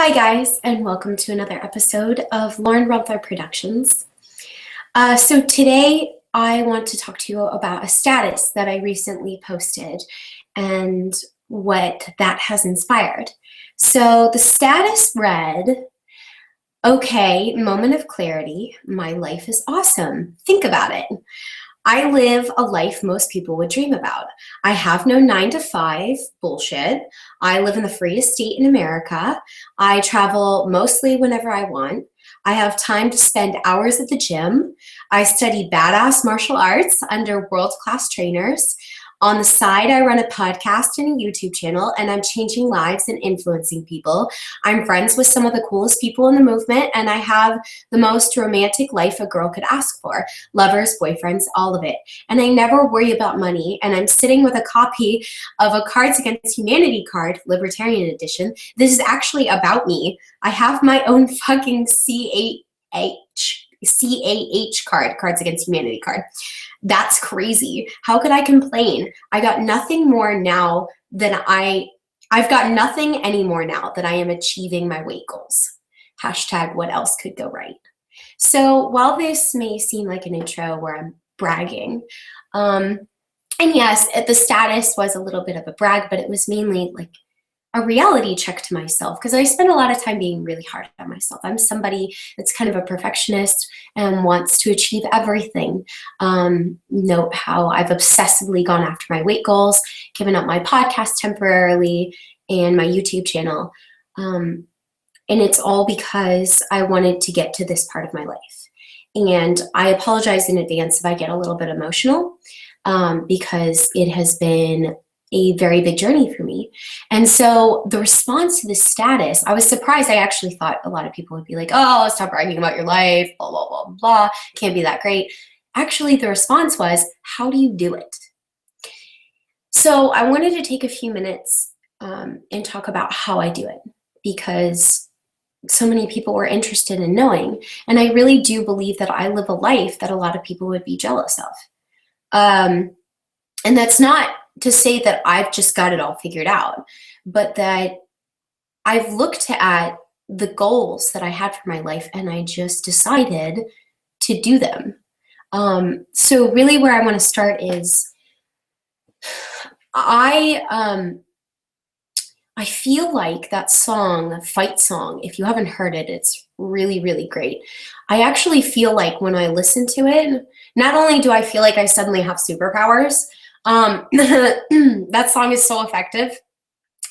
Hi, guys, and welcome to another episode of Lauren Rumpler Productions. So today I want to talk to you about a status that I recently posted and what that has inspired. So the status read, "Okay, moment of clarity, my life is awesome. Think about it. I live a life most people would dream about. I have no 9 to 5 bullshit. I live in the freest state in America. I travel mostly whenever I want. I have time to spend hours at the gym. I study badass martial arts under world-class trainers. On the side, I run a podcast and a YouTube channel, and I'm changing lives and influencing people. I'm friends with some of the coolest people in the movement, and I have the most romantic life a girl could ask for. Lovers, boyfriends, all of it. And I never worry about money, and I'm sitting with a copy of a Cards Against Humanity card, Libertarian Edition. This is actually about me. I have my own fucking CAH card, Cards Against Humanity card. That's crazy. How could I complain? I got nothing more now than I've got nothing anymore now that I am achieving my weight goals. Hashtag what else could go right?" So while this may seem like an intro where I'm bragging, and yes, the status was a little bit of a brag, but it was mainly like a reality check to myself because I spend a lot of time being really hard on myself. I'm somebody that's kind of a perfectionist and wants to achieve everything. Note how I've obsessively gone after my weight goals, given up my podcast temporarily and my YouTube channel. And it's all because I wanted to get to this part of my life. And I apologize in advance if I get a little bit emotional because it has been a very big journey for me. And so the response to this status, I was surprised. I actually thought a lot of people would be like, "Oh, stop bragging about your life, blah, blah, blah, blah. Can't be that great." Actually, the response was, "How do you do it?" So I wanted to take a few minutes and talk about how I do it because so many people were interested in knowing. And I really do believe that I live a life that a lot of people would be jealous of. And that's not to say that I've just got it all figured out, but that I've looked at the goals that I had for my life and I just decided to do them. So really where I want to start is I feel like that song, Fight Song, if you haven't heard it, it's really, really great. I actually feel like when I listen to it, not only do I feel like I suddenly have superpowers, that song is so effective,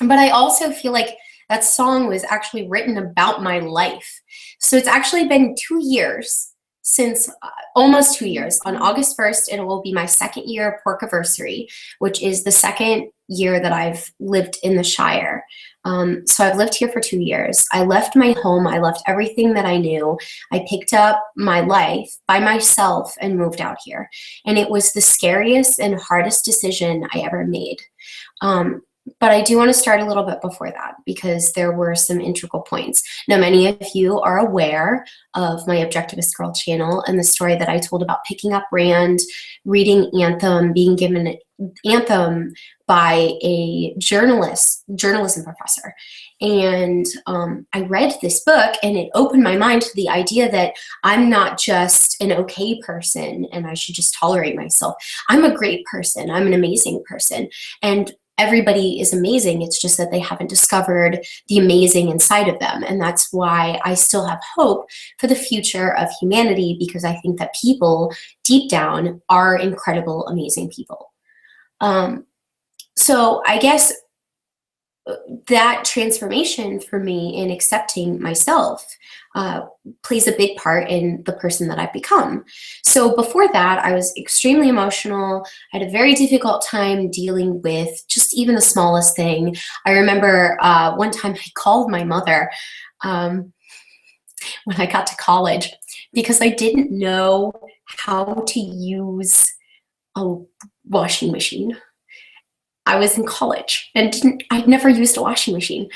but I also feel like that song was actually written about my life. So it's actually been 2 years since, almost 2 years. On August 1st, it will be my second year porkiversary, which is the second year that I've lived in the Shire. So I've lived here for 2 years. I left my home. I left everything that I knew. I picked up my life by myself and moved out here. And it was the scariest and hardest decision I ever made. But I do want to start a little bit before that because there were some integral points. Now, many of you are aware of my Objectivist Girl channel and the story that I told about picking up Rand, reading Anthem, being given Anthem by a journalism professor. And I read this book and it opened my mind to the idea that I'm not just an okay person and I should just tolerate myself. I'm a great person. I'm an amazing person. And everybody is amazing. It's just that they haven't discovered the amazing inside of them. And that's why I still have hope for the future of humanity because I think that people deep down are incredible, amazing people. So I guess that transformation for me in accepting myself plays a big part in the person that I've become. So before that, I was extremely emotional. I had a very difficult time dealing with just even the smallest thing. I remember one time I called my mother when I got to college because I didn't know how to use a washing machine. I was in college and I'd never used a washing machine.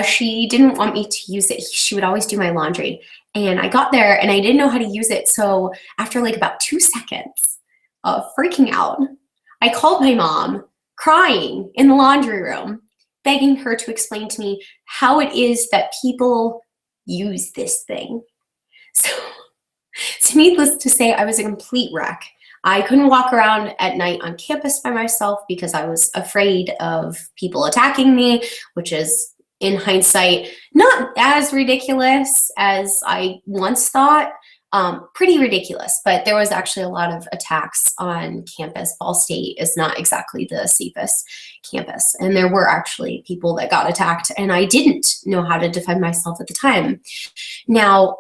She didn't want me to use it. She would always do my laundry. And I got there and I didn't know how to use it. So after like about 2 seconds of freaking out, I called my mom crying in the laundry room, begging her to explain to me how it is that people use this thing. So needless to say, I was a complete wreck. I couldn't walk around at night on campus by myself because I was afraid of people attacking me, which is, in hindsight, not as ridiculous as I once thought. Pretty ridiculous, but there was actually a lot of attacks on campus. Ball State is not exactly the safest campus, and there were actually people that got attacked, and I didn't know how to defend myself at the time. Now,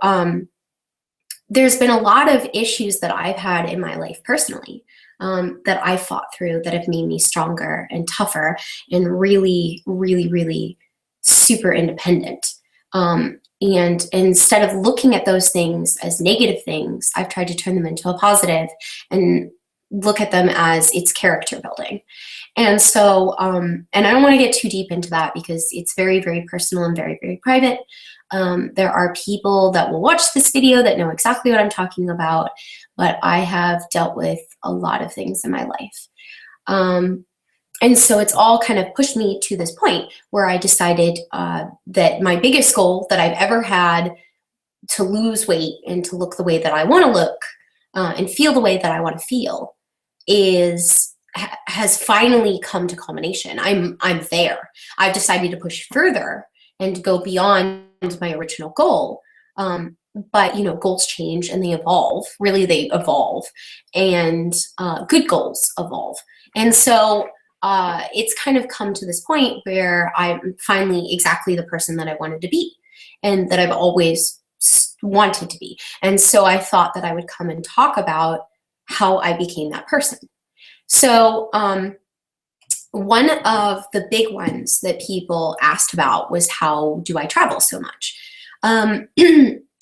there's been a lot of issues that I've had in my life personally that I fought through that have made me stronger and tougher and really, really, really super independent. And instead of looking at those things as negative things, I've tried to turn them into a positive and look at them as it's character building. And so, and I don't want to get too deep into that because it's very, very personal and very, very private. There are people that will watch this video that know exactly what I'm talking about, but I have dealt with a lot of things in my life. And so it's all kind of pushed me to this point where I decided that my biggest goal that I've ever had, to lose weight and to look the way that I want to look and feel the way that I want to feel, has finally come to culmination. I'm there. I've decided to push further and go beyond my original goal. But goals change and they evolve. Really, they evolve, and good goals evolve. And so it's kind of come to this point where I'm finally exactly the person that I wanted to be and that I've always wanted to be. And so I thought that I would come and talk about how I became that person. So one of the big ones that people asked about was, how do I travel so much?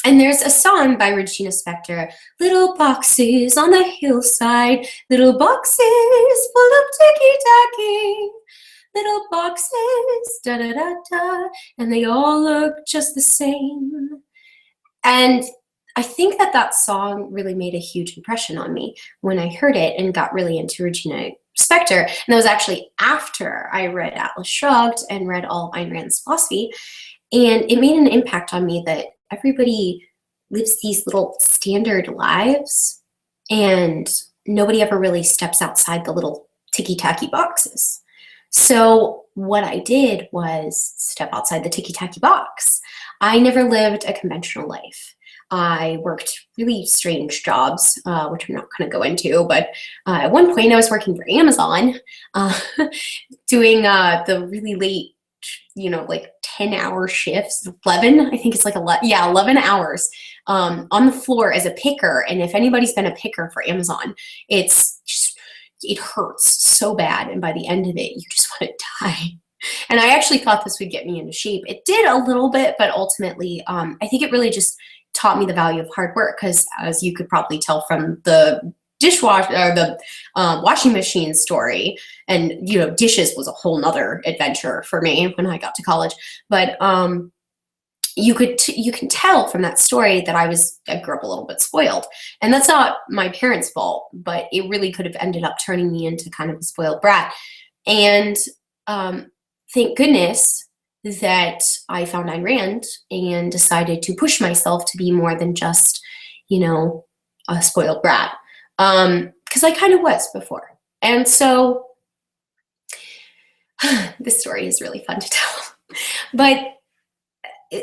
And there's a song by Regina Spektor, little boxes on the hillside, little boxes full of ticky-tacky, little boxes, da-da-da-da, and they all look just the same. And I think that song really made a huge impression on me when I heard it and got really into Regina Spektor. And that was actually after I read Atlas Shrugged and read all of Ayn Rand's philosophy. And it made an impact on me that everybody lives these little standard lives and nobody ever really steps outside the little ticky-tacky boxes. So what I did was step outside the ticky-tacky box. I never lived a conventional life. I worked really strange jobs, which I'm not going to go into, but at one point I was working for Amazon, doing the really late, like 10-hour shifts, 11, I think it's like 11 hours on the floor as a picker. And if anybody's been a picker for Amazon, it hurts so bad. And by the end of it, you just want to die. And I actually thought this would get me into shape. It did a little bit, but ultimately, I think it really just taught me the value of hard work, because as you could probably tell from the dishwasher or the washing machine story, and dishes was a whole nother adventure for me when I got to college. But you can tell from that story that I grew up a little bit spoiled, and that's not my parents' fault, but it really could have ended up turning me into kind of a spoiled brat. And thank goodness that I found Ayn Rand and decided to push myself to be more than just, a spoiled brat. Because I kind of was before. And so this story is really fun to tell. But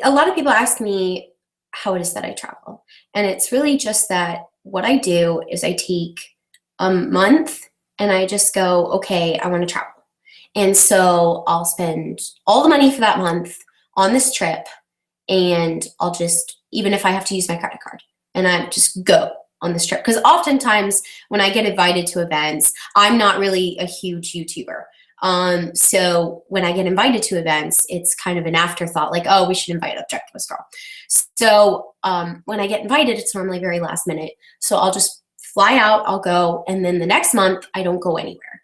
a lot of people ask me how it is that I travel. And it's really just that what I do is I take a month and I just go, okay, I want to travel. And so I'll spend all the money for that month on this trip, and I'll just, even if I have to use my credit card, and I just go on this trip. Because oftentimes when I get invited to events, I'm not really a huge YouTuber. So when I get invited to events, it's kind of an afterthought, like, oh, we should invite Objectivist Girl. So when I get invited, it's normally very last minute. So I'll just fly out, I'll go, and then the next month I don't go anywhere.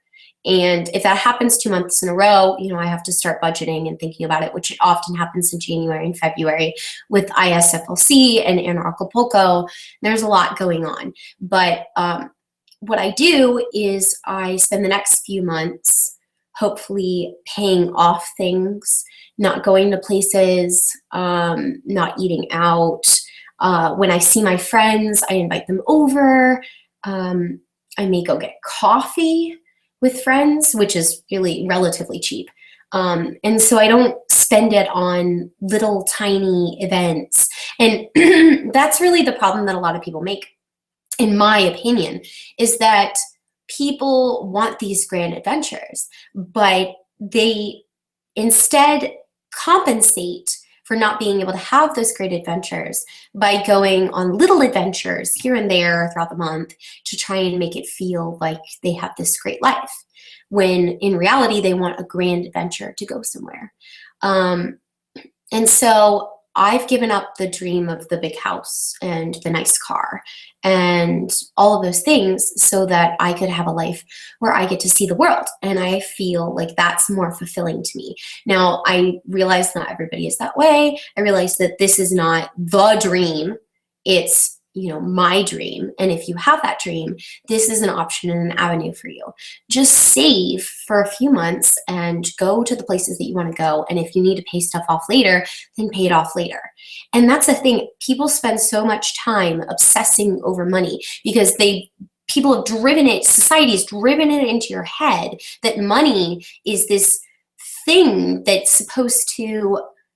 And if that happens 2 months in a row, I have to start budgeting and thinking about it, which often happens in January and February with ISFLC and Acapulco. There's a lot going on. But what I do is I spend the next few months hopefully paying off things, not going to places, not eating out. When I see my friends, I invite them over. I may go get coffee with friends, which is really relatively cheap. And so I don't spend it on little tiny events. And that's really the problem that a lot of people make, in my opinion, is that people want these grand adventures, but they instead compensate for not being able to have those great adventures by going on little adventures here and there throughout the month to try and make it feel like they have this great life, when in reality they want a grand adventure to go somewhere. And so I've given up the dream of the big house and the nice car and all of those things so that I could have a life where I get to see the world. And I feel like that's more fulfilling to me. Now, I realize not everybody is that way. I realize that this is not the dream. It's, my dream. And if you have that dream, this is an option and an avenue for you. Just save for a few months and go to the places that you want to go. And if you need to pay stuff off later, then pay it off later. And that's the thing. People spend so much time obsessing over money because people have driven it, society has driven it into your head that money is this thing that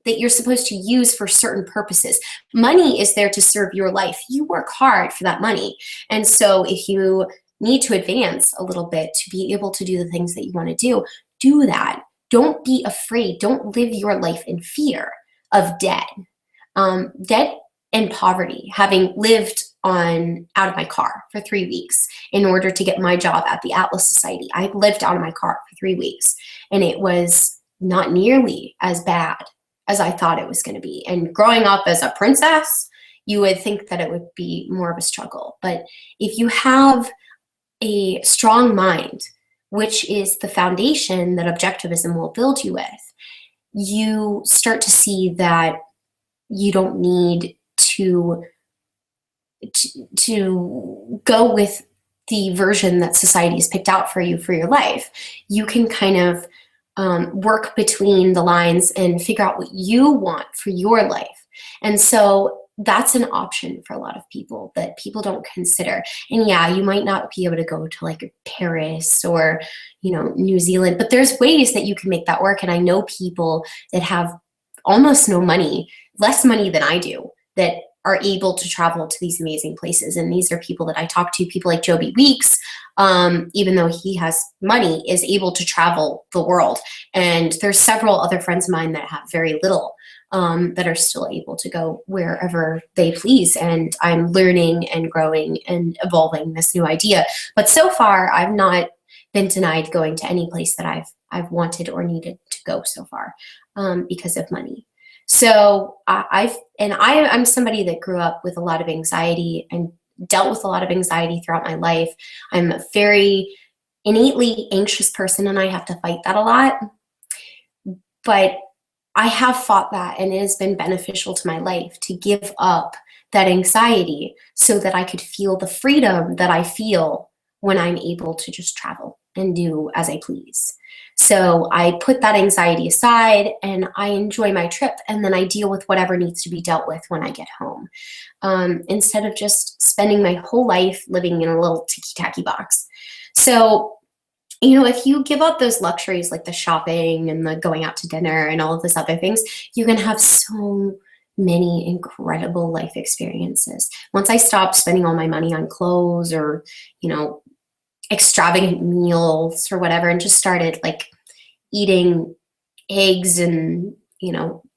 you're supposed to use for certain purposes. Money is there to serve your life. You work hard for that money. And so if you need to advance a little bit to be able to do the things that you want to do that. Don't be afraid. Don't live your life in fear of debt. Debt and poverty, having lived out of my car for 3 weeks in order to get my job at the Atlas Society. I lived out of my car for 3 weeks, and it was not nearly as bad as I thought it was going to be. And growing up as a princess, you would think that it would be more of a struggle. But if you have a strong mind, which is the foundation that objectivism will build you with, you start to see that you don't need to go with the version that society has picked out for you for your life. You can kind of work between the lines and figure out what you want for your life. And so that's an option for a lot of people that people don't consider. And yeah, you might not be able to go to like Paris or, New Zealand, but there's ways that you can make that work. And I know people that have almost no money, less money than I do, that are able to travel to these amazing places. And these are people that I talk to, people like Joby Weeks, even though he has money, is able to travel the world. And there's several other friends of mine that have very little, that are still able to go wherever they please. And I'm learning and growing and evolving this new idea. But so far, I've not been denied going to any place that I've wanted or needed to go so far, because of money. So I'm somebody that grew up with a lot of anxiety and dealt with a lot of anxiety throughout my life. I'm a very innately anxious person, and I have to fight that a lot. But I have fought that, and it has been beneficial to my life to give up that anxiety so that I could feel the freedom that I feel when I'm able to just travel and do as I please. So I put that anxiety aside and I enjoy my trip, and then I deal with whatever needs to be dealt with when I get home, instead of just spending my whole life living in a little ticky-tacky box. So, if you give up those luxuries like the shopping and the going out to dinner and all of those other things, you can have so many incredible life experiences. Once I stopped spending all my money on clothes or, extravagant meals or whatever, and just started like eating eggs and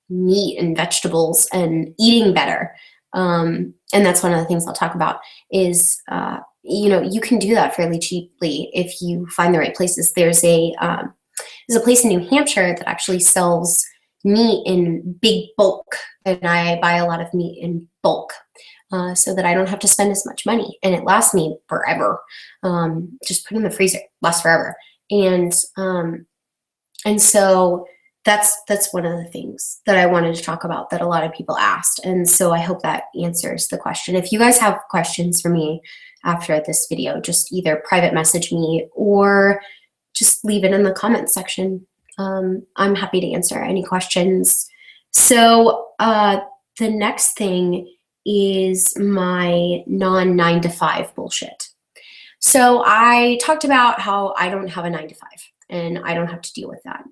meat and vegetables and eating better, and that's one of the things I'll talk about is you can do that fairly cheaply if you find the right places. There's a place in New Hampshire that actually sells meat in big bulk, and I buy a lot of meat in bulk, so that I don't have to spend as much money, and it lasts me forever. Just put it in the freezer, lasts forever. And so that's one of the things that I wanted to talk about that a lot of people asked. And so I hope that answers the question. If you guys have questions for me after this video, just either private message me or just leave it in the comments section. I'm happy to answer any questions. So the next thing is my non-9 to 5 bullshit. So I talked about how I don't have a 9 to 5 and I don't have to deal with that.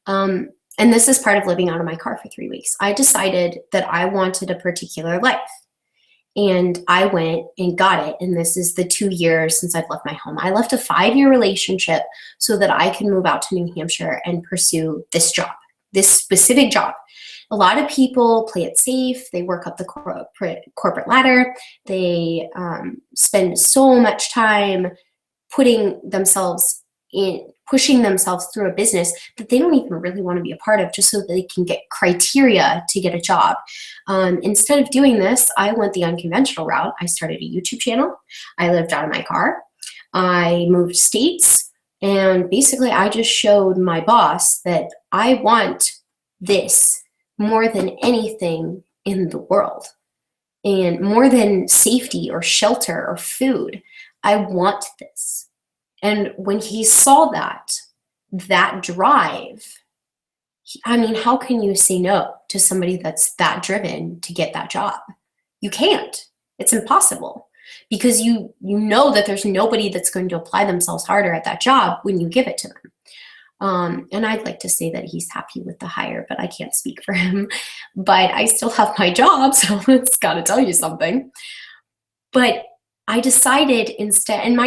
And this is part of living out of my car for 3 weeks. I decided that I wanted a particular life. And I went and got it. And this is the 2 years since I've left my home. I left a 5-year relationship so that I could move out to New Hampshire and pursue this job, this specific job. A lot of people play it safe. They work up the corporate ladder. They spend so much time pushing themselves through a business that they don't even really want to be a part of, just so that they can get criteria to get a job. Instead of doing this, I went the unconventional route. I started a YouTube channel. I lived out of my car. I moved states. And basically, I just showed my boss that I want this more than anything in the world. And more than safety or shelter or food, I want this. And when he saw that drive, I mean, how can you say no to somebody that's that driven to get that job? You can't. It's impossible, because you know that there's nobody that's going to apply themselves harder at that job when you give it to them. And I'd like to say that he's happy with the hire, but I can't speak for him. But I still have my job, so it's got to tell you something. But I decided instead, and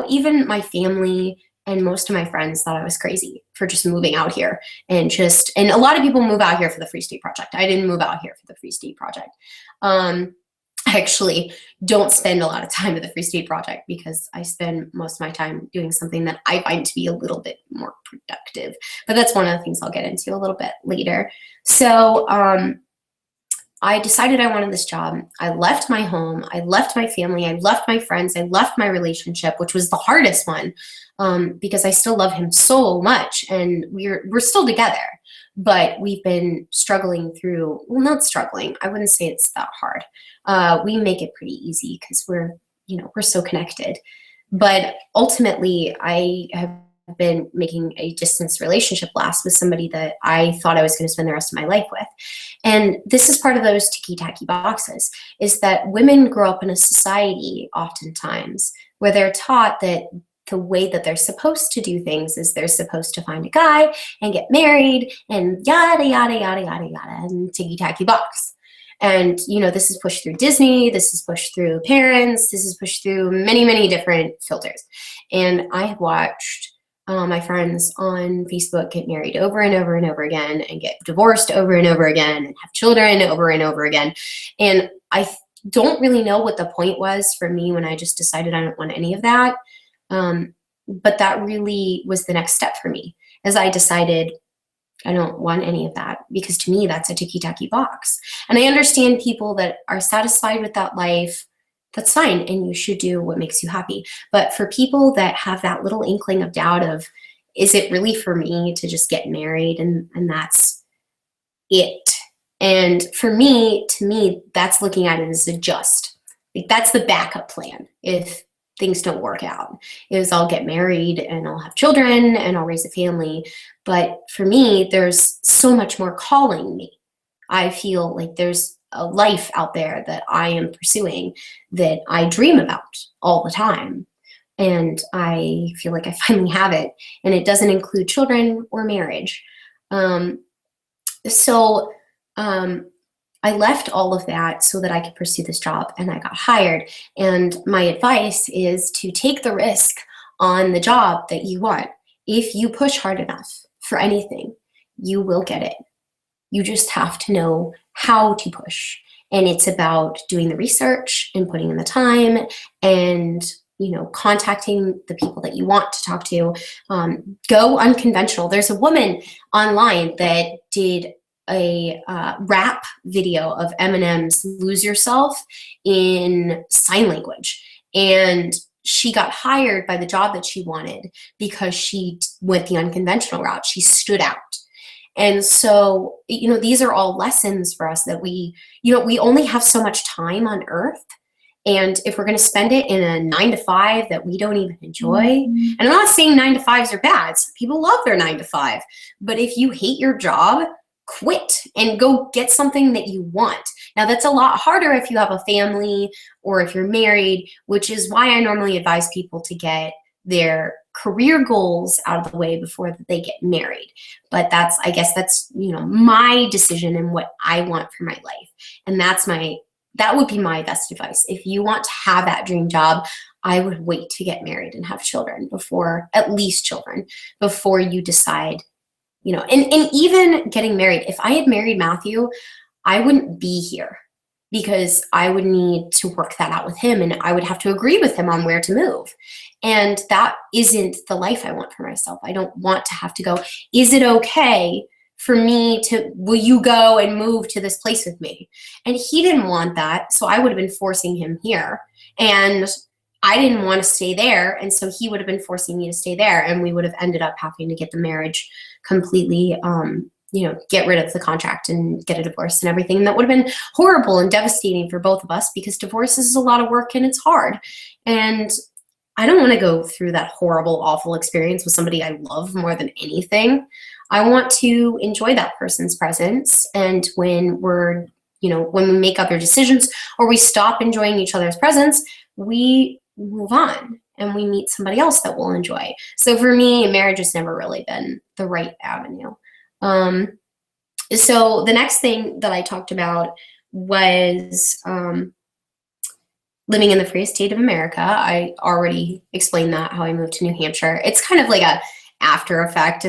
even my family and most of my friends thought I was crazy for just moving out here and a lot of people move out here for the Free State Project. I didn't move out here for the Free State Project. I actually don't spend a lot of time at the Free State Project because I spend most of my time doing something that I find to be a little bit more productive. But that's one of the things I'll get into a little bit later. So I decided I wanted this job. I left my home. I left my family. I left my friends. I left my relationship, which was the hardest one, because I still love him so much, and we're still together. But we've been struggling through, well, not struggling. I wouldn't say it's that hard. We make it pretty easy because we're so connected. But ultimately, I have been making a distance relationship last with somebody that I thought I was going to spend the rest of my life with. And this is part of those ticky-tacky boxes, is that women grow up in a society oftentimes where they're taught that the way that they're supposed to do things is they're supposed to find a guy and get married and yada, yada, yada, yada, yada, and ticky-tacky box. And, this is pushed through Disney, this is pushed through parents, this is pushed through many, many different filters. And I have watched my friends on Facebook get married over and over and over again, and get divorced over and over again, and have children over and over again. And I don't really know what the point was for me when I just decided I don't want any of that. But that really was the next step for me, as I decided I don't want any of that, because to me, that's a ticky-tacky box. And I understand people that are satisfied with that life. That's fine, and you should do what makes you happy. But for people that have that little inkling of doubt of, is it really for me to just get married and that's it? And to me, that's looking at it as a just. That's the backup plan if things don't work out, is I'll get married and I'll have children and I'll raise a family. But for me, there's so much more calling me. I feel like there's a life out there that I am pursuing that I dream about all the time. And I feel like I finally have it. And it doesn't include children or marriage. I left all of that so that I could pursue this job, and I got hired. And my advice is to take the risk on the job that you want. If you push hard enough for anything, you will get it. You just have to know how to push. And it's about doing the research and putting in the time and, contacting the people that you want to talk to. Go unconventional. There's a woman online that did a rap video of Eminem's Lose Yourself in sign language. And she got hired by the job that she wanted because she went the unconventional route. She stood out. And so, these are all lessons for us that we only have so much time on earth. And if we're going to spend it in a 9 to 5 that we don't even enjoy, and I'm not saying 9 to 5s are bad. Some people love their 9 to 5. But if you hate your job, quit and go get something that you want. Now, that's a lot harder if you have a family or if you're married, which is why I normally advise people to get their career goals out of the way before they get married. But I guess that's, my decision and what I want for my life. And that would be my best advice. If you want to have that dream job, I would wait to get married and have children at least children, before you decide, and even getting married. If I had married Matthew, I wouldn't be here because I would need to work that out with him, and I would have to agree with him on where to move. And that isn't the life I want for myself. I don't want to have to go, is it okay for me will you go and move to this place with me? And he didn't want that, so I would have been forcing him here. And I didn't want to stay there, and so he would have been forcing me to stay there, and we would have ended up having to get the marriage completely, get rid of the contract and get a divorce and everything. And that would have been horrible and devastating for both of us, because divorce is a lot of work and it's hard. And I don't want to go through that horrible, awful experience with somebody I love more than anything. I want to enjoy that person's presence. And when when we make other decisions or we stop enjoying each other's presence, we move on and we meet somebody else that we'll enjoy. So for me, marriage has never really been the right avenue. So the next thing that I talked about was living in the free state of America. I already explained how I moved to New Hampshire. It's kind of like a after effect,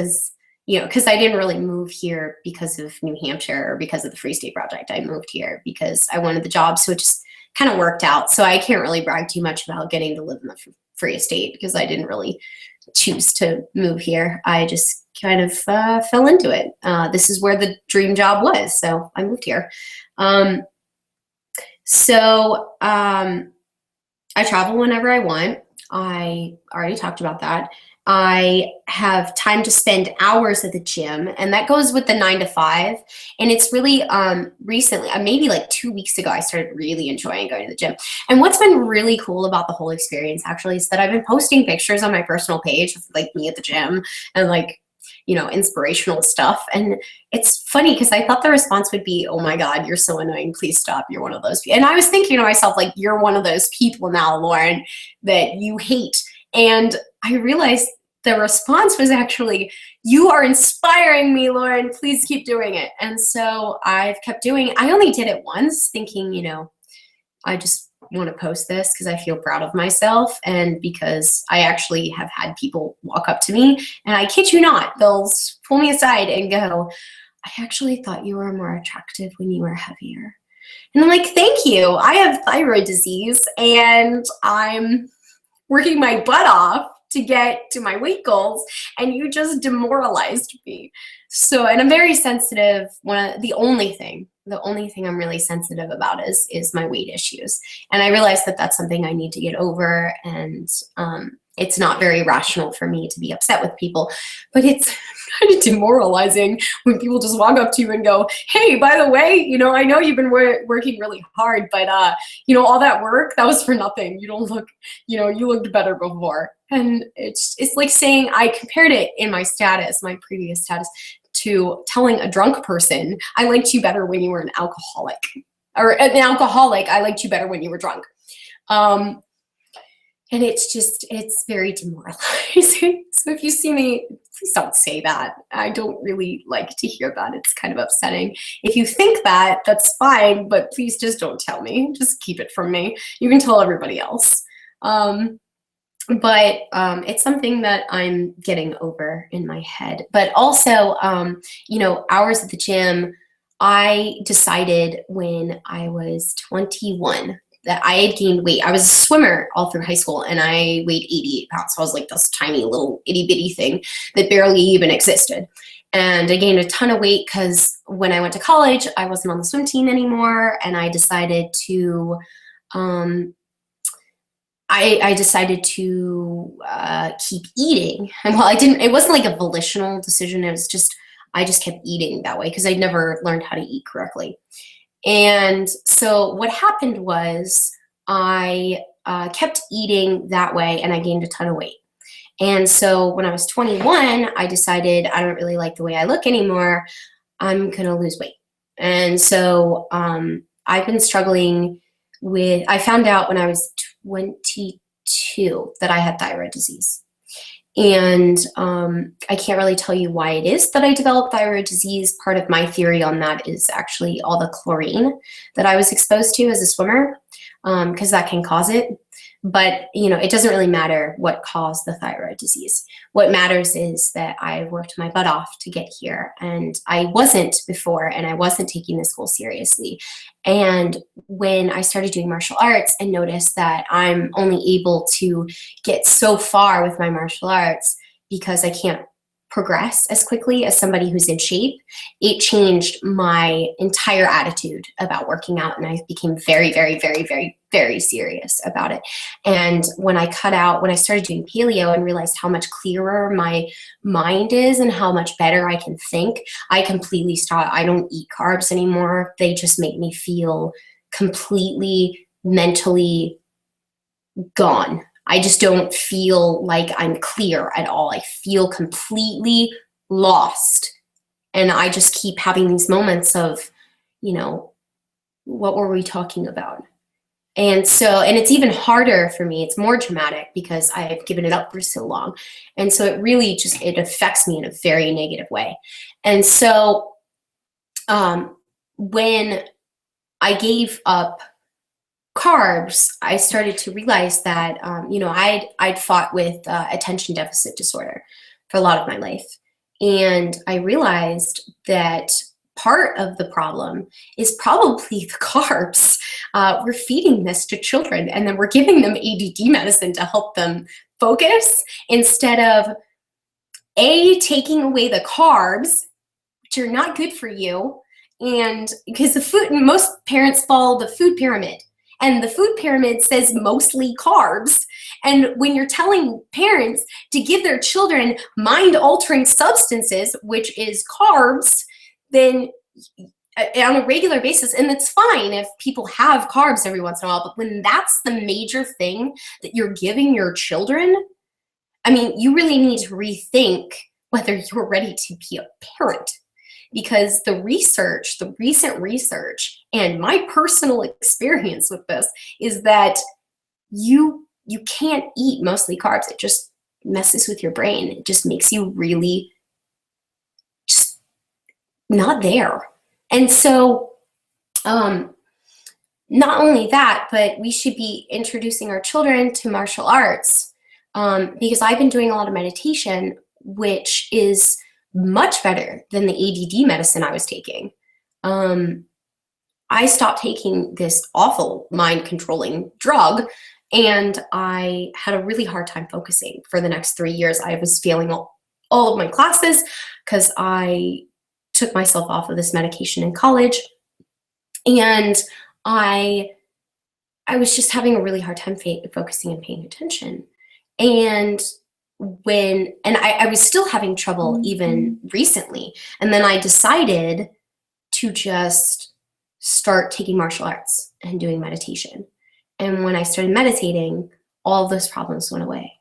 because I didn't really move here because of New Hampshire or because of the Free State Project. I moved here because I wanted the job, so it just kind of worked out. So I can't really brag too much about getting to live in the free estate, because I didn't really choose to move here. I just kind of fell into it. This is where the dream job was, so I moved here. I travel whenever I want. I already talked about that. I have time to spend hours at the gym, and that goes with the 9 to 5. And it's really recently, maybe like 2 weeks ago, I started really enjoying going to the gym. And what's been really cool about the whole experience actually is that I've been posting pictures on my personal page of like me at the gym and inspirational stuff. And it's funny because I thought the response would be, oh my God, you're so annoying. Please stop. You're one of those people. And I was thinking to myself, like, you're one of those people now, Lauren, that you hate. And I realized the response was actually, you are inspiring me, Lauren. Please keep doing it. And so I've kept doing it. I only did it once thinking, I just want to post this because I feel proud of myself, and because I actually have had people walk up to me, and I kid you not, they'll pull me aside and go, I actually thought you were more attractive when you were heavier. And I'm like, thank you. I have thyroid disease and I'm working my butt off to get to my weight goals, and you just demoralized me. So, and I'm very sensitive. The only thing I'm really sensitive about is my weight issues. And I realize that that's something I need to get over. And it's not very rational for me to be upset with people, but it's kind of demoralizing when people just walk up to you and go, hey, by the way, I know you've been working really hard, but all that work, that was for nothing. You don't look, you looked better before. And it's like saying, I compared it in my previous status, to telling a drunk person, I liked you better when you were an alcoholic. Or an alcoholic, I liked you better when you were drunk. And it's very demoralizing. So if you see me, please don't say that. I don't really like to hear that. It's kind of upsetting. If you think that, that's fine, but please just don't tell me. Just keep it from me. You can tell everybody else. But it's something that I'm getting over in my head. But also, hours at the gym, I decided when I was 21 that I had gained weight. I was a swimmer all through high school, and I weighed 88 pounds. So I was like this tiny little itty bitty thing that barely even existed. And I gained a ton of weight because when I went to college, I wasn't on the swim team anymore, and I decided to I decided to keep eating. And while it wasn't like a volitional decision. It was just, I just kept eating that way because I'd never learned how to eat correctly. And so what happened was I kept eating that way and I gained a ton of weight. And so when I was 21, I decided I don't really like the way I look anymore. I'm going to lose weight. And so I've been struggling with, I found out when I was 22 that I had thyroid disease. And I can't really tell you why it is that I developed thyroid disease. Part of my theory on that is actually all the chlorine that I was exposed to as a swimmer, because that can cause it. But, you know, it doesn't really matter what caused the thyroid disease. What matters is that I worked my butt off to get here, and I wasn't before, and I wasn't taking this goal seriously. And when I started doing martial arts and noticed that I'm only able to get so far with my martial arts because I can't progress as quickly as somebody who's in shape, it changed my entire attitude about working out, and I became very, very, very, very, very serious about it. And when I started doing paleo and realized how much clearer my mind is and how much better I can think, I completely stopped. I don't eat carbs anymore. They just make me feel completely mentally gone. I just don't feel like I'm clear at all. I feel completely lost. And I just keep having these moments of, you know, what were we talking about? And it's even harder for me. It's more dramatic because I've given it up for so long. And so it really just, it affects me in a very negative way. And so when I gave up carbs, I started to realize that, you know, I'd fought with attention deficit disorder for a lot of my life. And I realized that part of the problem is probably the carbs. We're feeding this to children, and then we're giving them ADD medicine to help them focus instead of taking away the carbs, which are not good for you. And because most parents follow the food pyramid. And the food pyramid says mostly carbs. And when you're telling parents to give their children mind-altering substances, which is carbs, then on a regular basis, and it's fine if people have carbs every once in a while, but when that's the major thing that you're giving your children, I mean, you really need to rethink whether you're ready to be a parent. Because the recent research, and my personal experience with this is that you can't eat mostly carbs. It just messes with your brain. It just makes you really just not there. And so not only that, but we should be introducing our children to martial arts, because I've been doing a lot of meditation, which is much better than the ADD medicine I was taking. I stopped taking this awful mind-controlling drug, and I had a really hard time focusing for the next 3 years. I was failing all of my classes because I took myself off of this medication in college, and I was just having a really hard time focusing and paying attention. And I was still having trouble even recently. And then I decided to just start taking martial arts and doing meditation. And when I started meditating, all of those problems went away.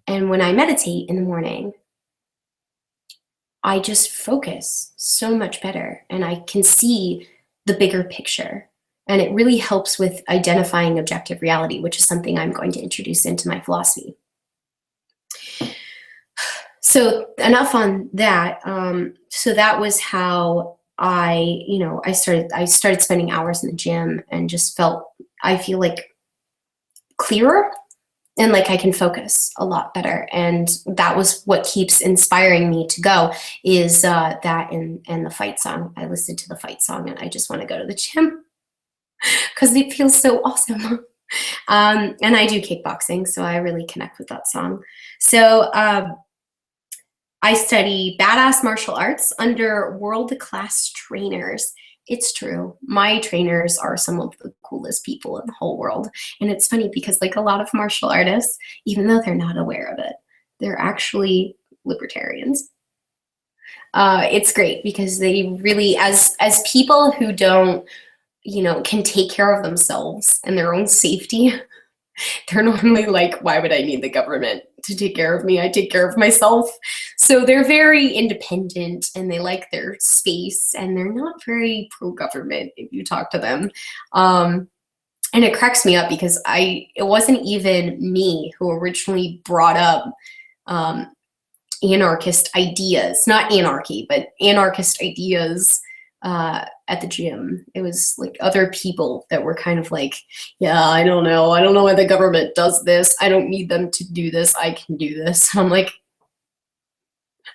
And when I meditate in the morning, I just focus so much better, and I can see the bigger picture. And it really helps with identifying objective reality, which is something I'm going to introduce into my philosophy. So enough on that. So that was how I started spending hours in the gym, and just I feel like clearer and like I can focus a lot better. And that was what keeps inspiring me to go, is that and the fight song. I listened to the fight song and I just want to go to the gym because it feels so awesome. And I do kickboxing, so I really connect with that song. So I study badass martial arts under world-class trainers. It's true. My trainers are some of the coolest people in the whole world. And it's funny because like a lot of martial artists, even though they're not aware of it, they're actually libertarians. It's great because they really, as people who don't, can take care of themselves and their own safety, they're normally like, why would I need the government to take care of me? I take care of myself. So they're very independent and they like their space and they're not very pro-government if you talk to them. And it cracks me up because it wasn't even me who originally brought up anarchist ideas, not anarchy, but anarchist ideas at the gym. It was like other people that were kind of like, yeah, I don't know why the government does this. I don't need them to do this. I can do this. I'm like,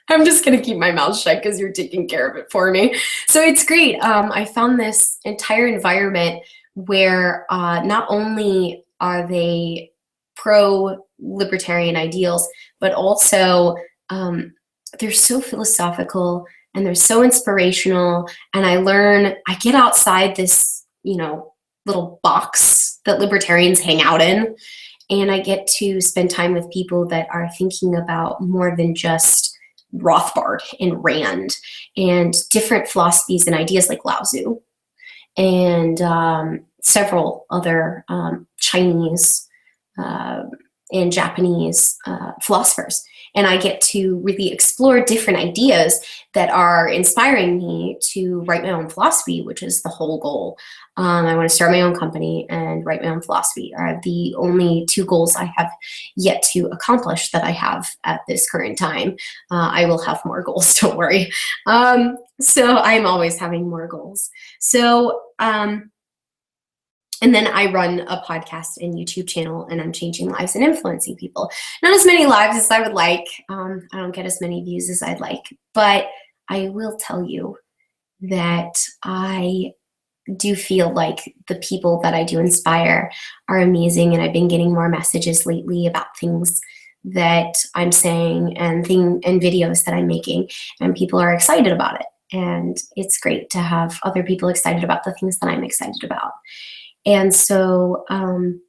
I'm just gonna keep my mouth shut because you're taking care of it for me. So it's great. I found this entire environment where not only are they pro-libertarian ideals, but also they're so philosophical and they're so inspirational. And I get outside this, little box that libertarians hang out in, and I get to spend time with people that are thinking about more than just Rothbard and Rand and different philosophies and ideas like Lao Tzu and several other Chinese and Japanese philosophers. And I get to really explore different ideas that are inspiring me to write my own philosophy, which is the whole goal. I want to start my own company and write my own philosophy are the only two goals I have yet to accomplish that I have at this current time. I will have more goals, don't worry. So I'm always having more goals. So, and then I run a podcast and YouTube channel, and I'm changing lives and influencing people. Not as many lives as I would like. I don't get as many views as I'd like, but I will tell you that I do feel like the people that I do inspire are amazing, and I've been getting more messages lately about things that I'm saying and videos that I'm making, and people are excited about it. And it's great to have other people excited about the things that I'm excited about. And so, and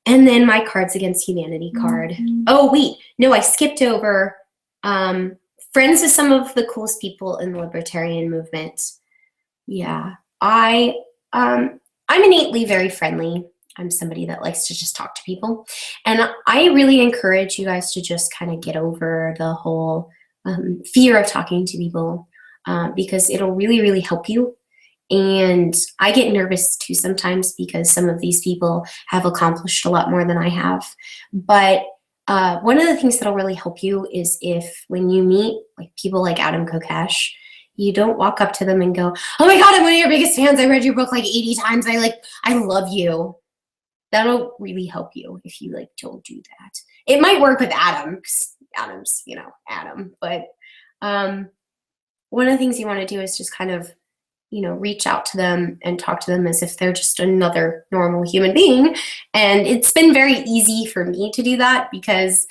then my Cards Against Humanity card. Oh, wait, no, I skipped over friends with some of the coolest people in the libertarian movement. Yeah, I'm innately very friendly. I'm somebody that likes to just talk to people. And I really encourage you guys to just kind of get over the whole fear of talking to people because it'll really, really help you. And I get nervous too sometimes because some of these people have accomplished a lot more than I have. But one of the things that'll really help you is if when you meet like people like Adam Kokesh, you don't walk up to them and go, oh my God, I'm one of your biggest fans. I read your book like 80 times. I love you. That'll really help you if you don't do that. It might work with Adam because Adam's, Adam. But one of the things you want to do is just kind of reach out to them and talk to them as if they're just another normal human being. And it's been very easy for me to do that because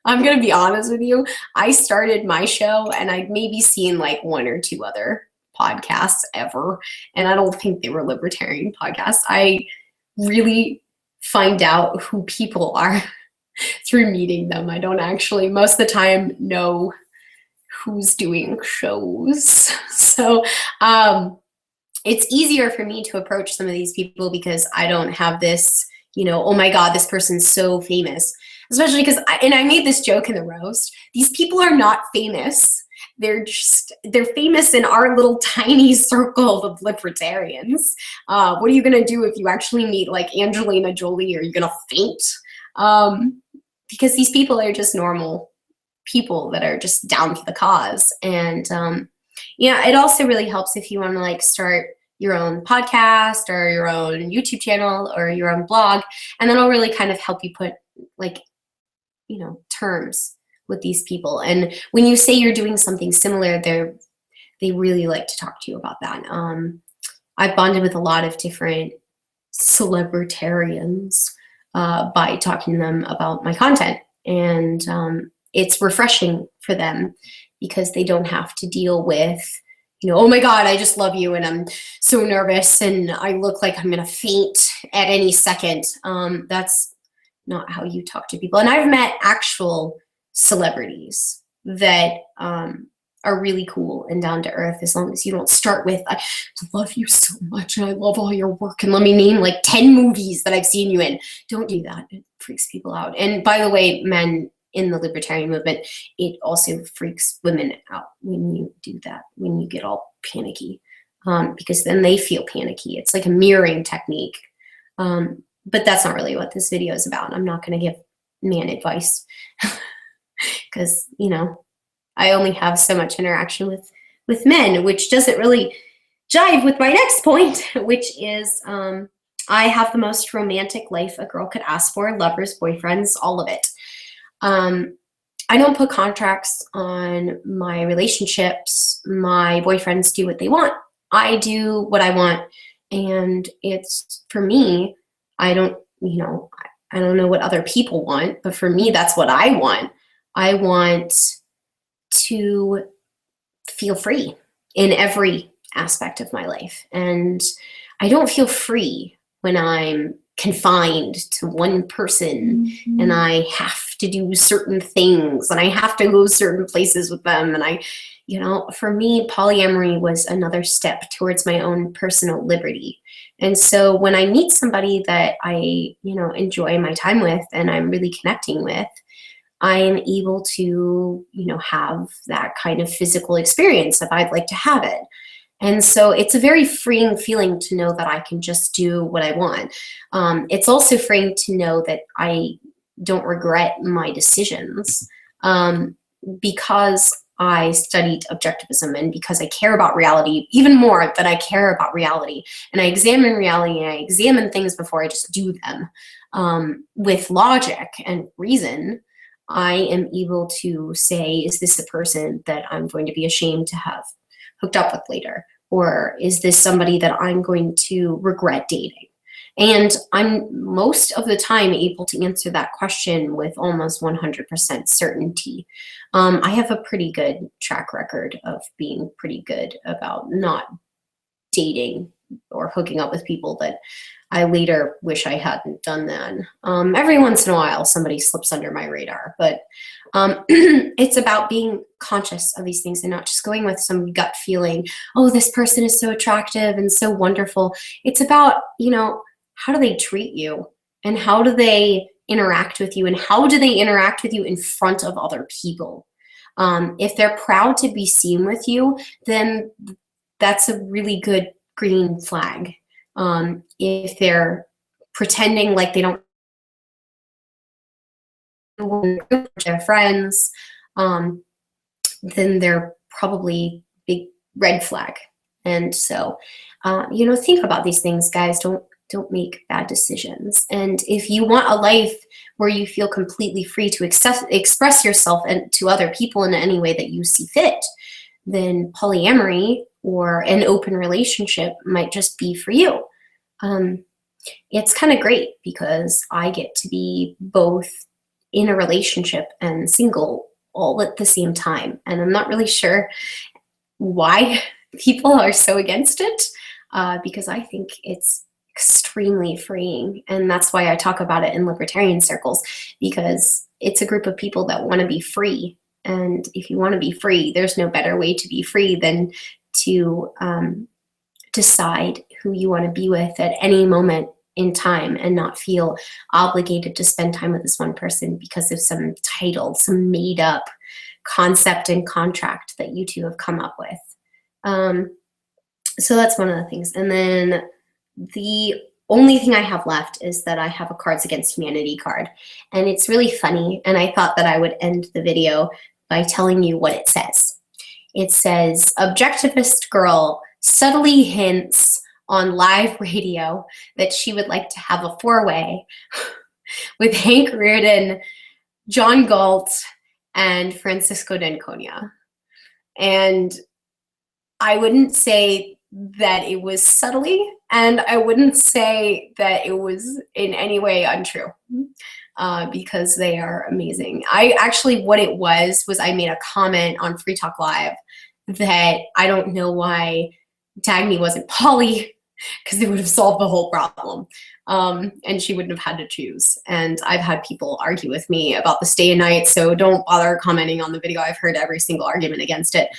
I'm going to be honest with you. I started my show and I'd maybe seen like one or two other podcasts ever. And I don't think they were libertarian podcasts. I really find out who people are through meeting them. I don't actually most of the time know who's doing shows. So it's easier for me to approach some of these people because I don't have this, oh my God, this person's so famous. Especially because, I made this joke in the roast, these people are not famous. They're famous in our little tiny circle of libertarians. What are you gonna do if you actually meet like Angelina Jolie? Are you gonna faint? Because these people are just normal people that are just down for the cause. And it also really helps if you want to start your own podcast or your own YouTube channel or your own blog, and that'll really kind of help you put terms with these people. And when you say you're doing something similar, they really like to talk to you about that. I've bonded with a lot of different celebritarians by talking to them about my content, and it's refreshing for them because they don't have to deal with, oh my God, I just love you and I'm so nervous and I look like I'm gonna faint at any second. That's not how you talk to people. And I've met actual celebrities that are really cool and down to earth, as long as you don't start with, I love you so much and I love all your work and let me name like 10 movies that I've seen you in. Don't do that. It freaks people out. And by the way, men in the libertarian movement, it also freaks women out when you do that, when you get all panicky, because then they feel panicky. It's like a mirroring technique. But that's not really what this video is about. I'm not going to give man advice because, you know, I only have so much interaction with men, which doesn't really jive with my next point, which is I have the most romantic life a girl could ask for, lovers, boyfriends, all of it. I don't put contracts on my relationships. My boyfriends do what they want. I do what I want. And it's, for me, I don't, you know, I don't know what other people want, but for me, that's what I want. I want to feel free in every aspect of my life. And I don't feel free when I'm confined to one person and I have to do certain things and I have to go certain places with them. And you know, for me, polyamory was another step towards my own personal liberty. And so when I meet somebody that I, you know, enjoy my time with and I'm really connecting with, I am able to, you know, have that kind of physical experience if I'd like to have it. And so it's a very freeing feeling to know that I can just do what I want. It's also freeing to know that I don't regret my decisions because I studied objectivism and because I care about reality even more than I care about reality. And I examine reality and I examine things before I just do them with logic and reason. I am able to say, is this a person that I'm going to be ashamed to have hooked up with later? Or is this somebody that I'm going to regret dating? And I'm most of the time able to answer that question with almost 100% certainty. I have a pretty good track record of being pretty good about not dating or hooking up with people that I later wish I hadn't done that. Every once in a while, somebody slips under my radar, but it's about being conscious of these things and not just going with some gut feeling, oh, this person is so attractive and so wonderful. It's about, you know, how do they treat you and how do they interact with you and how do they interact with you in front of other people? If they're proud to be seen with you, then that's a really good green flag. If they're pretending like they don't their friends, then they're probably big red flag. And so, you know, think about these things, guys. Don't make bad decisions. And if you want a life where you feel completely free to express yourself and to other people in any way that you see fit, then polyamory or an open relationship might just be for you. It's kind of great because I get to be both in a relationship and single all at the same time. And I'm not really sure why people are so against it, because I think it's extremely freeing. And that's why I talk about it in libertarian circles, because it's a group of people that want to be free. And if you want to be free, there's no better way to be free than to decide who you want to be with at any moment in time and not feel obligated to spend time with this one person because of some title, some made up concept and contract that you two have come up with. So that's one of the things. And then the only thing I have left is that I have a Cards Against Humanity card. And it's really funny. And I thought that I would end the video by telling you what it says. It says, objectivist girl subtly hints on live radio that she would like to have a four-way with Hank Rearden, John Galt, and Francisco d'Anconia. And I wouldn't say that it was subtly, and I wouldn't say that it was in any way untrue, because they are amazing. What it was I made a comment on Free Talk Live that I don't know why Dagny wasn't poly because it would have solved the whole problem. And she wouldn't have had to choose. And I've had people argue with me about this day and night, so don't bother commenting on the video. I've heard every single argument against it.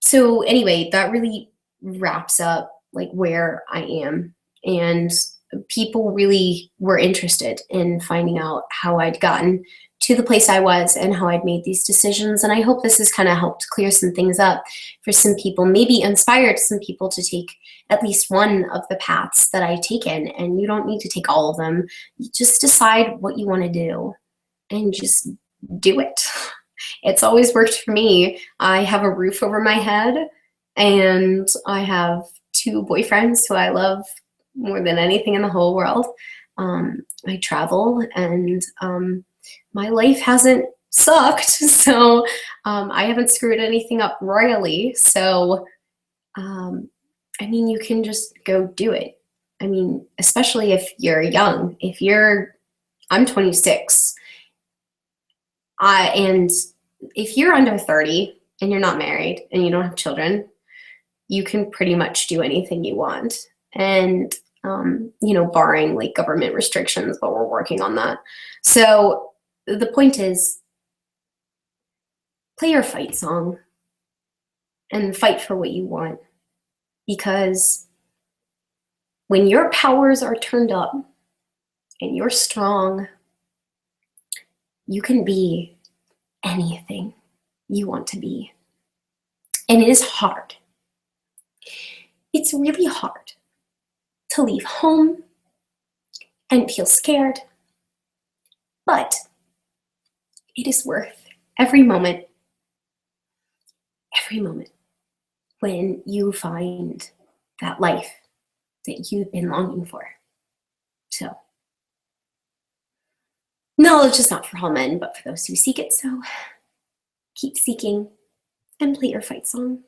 So anyway, that really wraps up like where I am. And people really were interested in finding out how I'd gotten to the place I was and how I'd made these decisions. And I hope this has kind of helped clear some things up for some people, maybe inspired some people to take at least one of the paths that I've taken. And you don't need to take all of them. You just decide what you want to do and just do it. It's always worked for me. I have a roof over my head and I have 2 boyfriends who I love more than anything in the whole world. I travel and my life hasn't sucked, so I haven't screwed anything up royally. So, I mean, you can just go do it. I mean, especially if you're young. I'm 26. And if you're under 30 and you're not married and you don't have children, you can pretty much do anything you want. And, you know, barring like government restrictions, but we're working on that. So the point is, play your fight song and fight for what you want. Because when your powers are turned up and you're strong, you can be anything you want to be. And it is hard. It's really hard to leave home and feel scared, but it is worth every moment when you find that life that you've been longing for. So, knowledge is not for all men, but for those who seek it. So keep seeking and play your fight song.